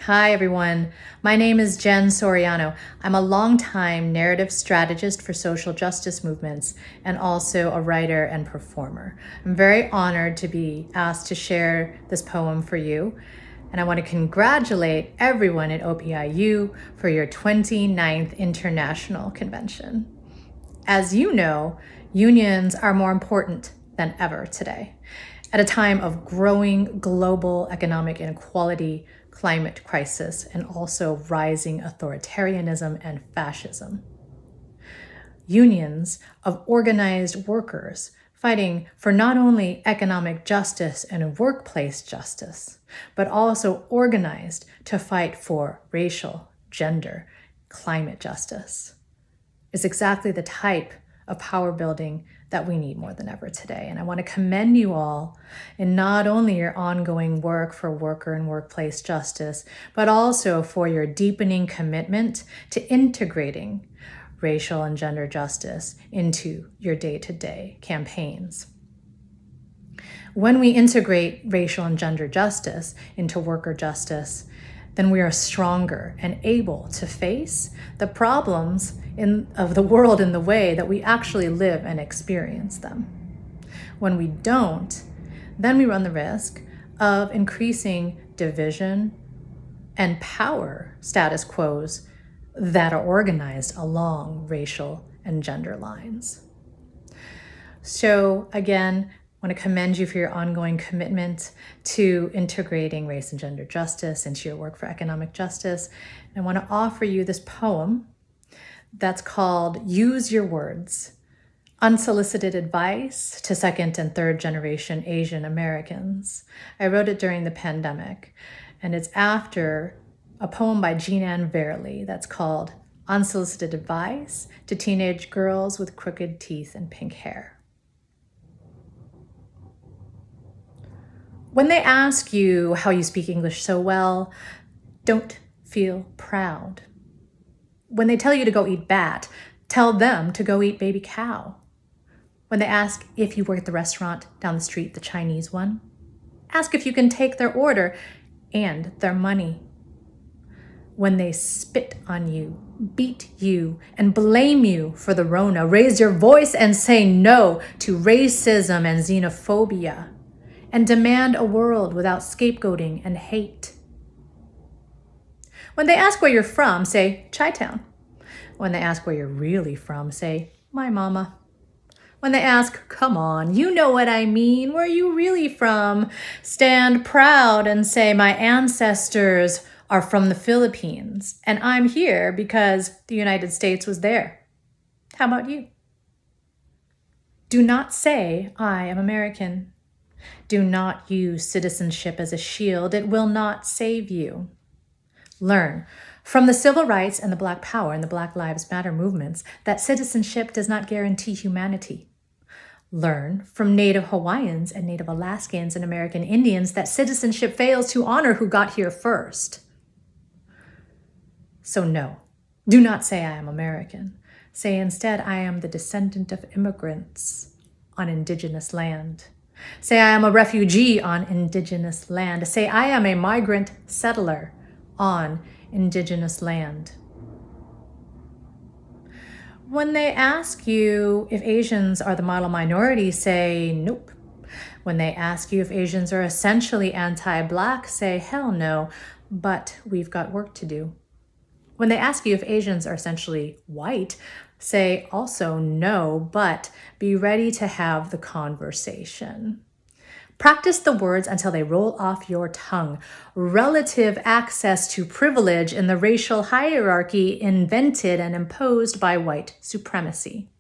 Hi, everyone. My name is Jen Soriano. I'm a longtime narrative strategist for social justice movements and also a writer and performer. I'm very honored to be asked to share this poem for you. And I want to congratulate everyone at OPEIU for your 29th International Convention. As you know, unions are more important than ever today. At a time of growing global economic inequality, climate crisis, and also rising authoritarianism and fascism. Unions of organized workers fighting for not only economic justice and workplace justice, but also organized to fight for racial, gender, climate justice is exactly the type of power building that we need more than ever today. And I want to commend you all in not only your ongoing work for worker and workplace justice, but also for your deepening commitment to integrating racial and gender justice into your day-to-day campaigns. When we integrate racial and gender justice into worker justice, then we are stronger and able to face the problems of the world in the way that we actually live and experience them. When we don't, then we run the risk of increasing division and power status quos that are organized along racial and gender lines. So again, I want to commend you for your ongoing commitment to integrating race and gender justice into your work for economic justice. And I want to offer you this poem that's called Use Your Words, Unsolicited Advice to Second and Third Generation Asian Americans. I wrote it during the pandemic, and it's after a poem by Jean Ann Verley that's called Unsolicited Advice to Teenage Girls with Crooked Teeth and Pink Hair. When they ask you how you speak English so well, don't feel proud. When they tell you to go eat bat, tell them to go eat baby cow. When they ask if you work at the restaurant down the street, the Chinese one, ask if you can take their order and their money. When they spit on you, beat you, and blame you for the Rona, raise your voice and say no to racism and xenophobia, and demand a world without scapegoating and hate. When they ask where you're from, say Chi-Town. When they ask where you're really from, say my mama. When they ask, come on, you know what I mean, where are you really from? Stand proud and say my ancestors are from the Philippines, and I'm here because the United States was there. How about you? Do not say I am American. Do not use citizenship as a shield. It will not save you. Learn from the civil rights and the Black Power and the Black Lives Matter movements that citizenship does not guarantee humanity. Learn from Native Hawaiians and Native Alaskans and American Indians that citizenship fails to honor who got here first. So no, do not say I am American. Say instead I am the descendant of immigrants on indigenous land. Say I am a refugee on indigenous land. Say I am a migrant settler on indigenous land. When they ask you if Asians are the model minority, say nope. When they ask you if Asians are essentially anti-Black, say hell no, but we've got work to do. When they ask you if Asians are essentially white, say also no, but be ready to have the conversation. Practice the words until they roll off your tongue. Relative access to privilege in the racial hierarchy invented and imposed by white supremacy.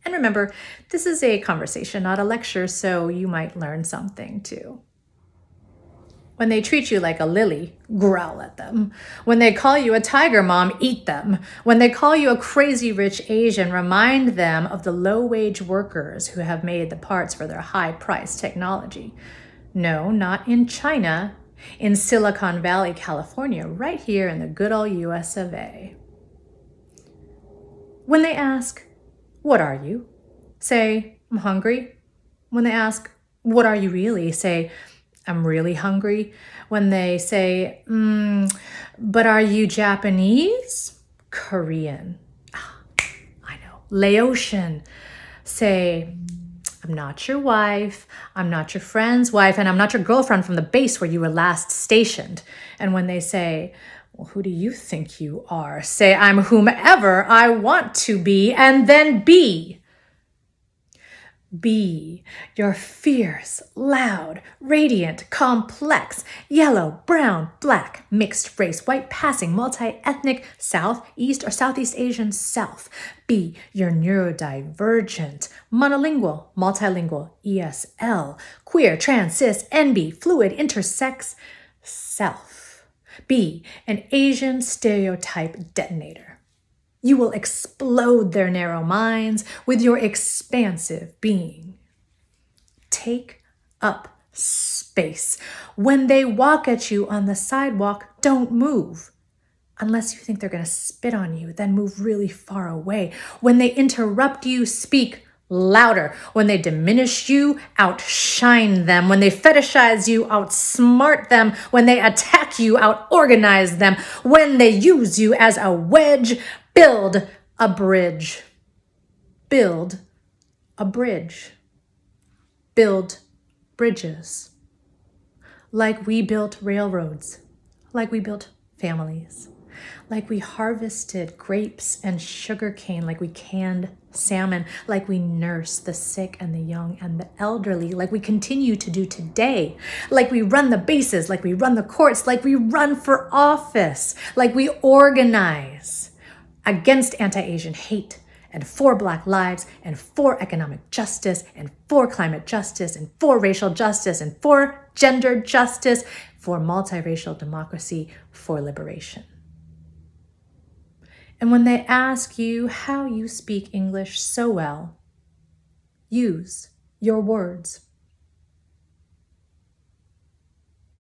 And remember, this is a conversation, not a lecture, so you might learn something too. When they treat you like a lily, growl at them. When they call you a tiger mom, eat them. When they call you a crazy rich Asian, remind them of the low-wage workers who have made the parts for their high-priced technology. No, not in China, in Silicon Valley, California, right here in the good old US of A. When they ask, what are you? Say, I'm hungry. When they ask, what are you really? Say, I'm really hungry. When they say, but are you Japanese? Korean. I know. Laotian. Say, I'm not your wife, I'm not your friend's wife, and I'm not your girlfriend from the base where you were last stationed. And when they say, well, who do you think you are? Say, I'm whomever I want to be, and then be. Be your fierce, loud, radiant, complex, yellow, brown, black, mixed race, white passing, multi-ethnic, South, East, or Southeast Asian self. Be your neurodivergent, monolingual, multilingual, ESL, queer, trans, cis, NB, fluid, intersex self. Be an Asian stereotype detonator. You will explode their narrow minds with your expansive being. Take up space. When they walk at you on the sidewalk, don't move. Unless you think they're going to spit on you, then move really far away. When they interrupt you, speak louder. When they diminish you, outshine them. When they fetishize you, outsmart them. When they attack you, outorganize them. When they use you as a wedge, build a bridge. Build a bridge. Build bridges. Like we built railroads. Like we built families. Like we harvested grapes and sugar cane, like we canned salmon, like we nurse the sick and the young and the elderly, like we continue to do today, like we run the bases, like we run the courts, like we run for office, like we organize against anti-Asian hate and for Black lives and for economic justice and for climate justice and for racial justice and for gender justice, for multiracial democracy, for liberation. And when they ask you how you speak English so well, use your words.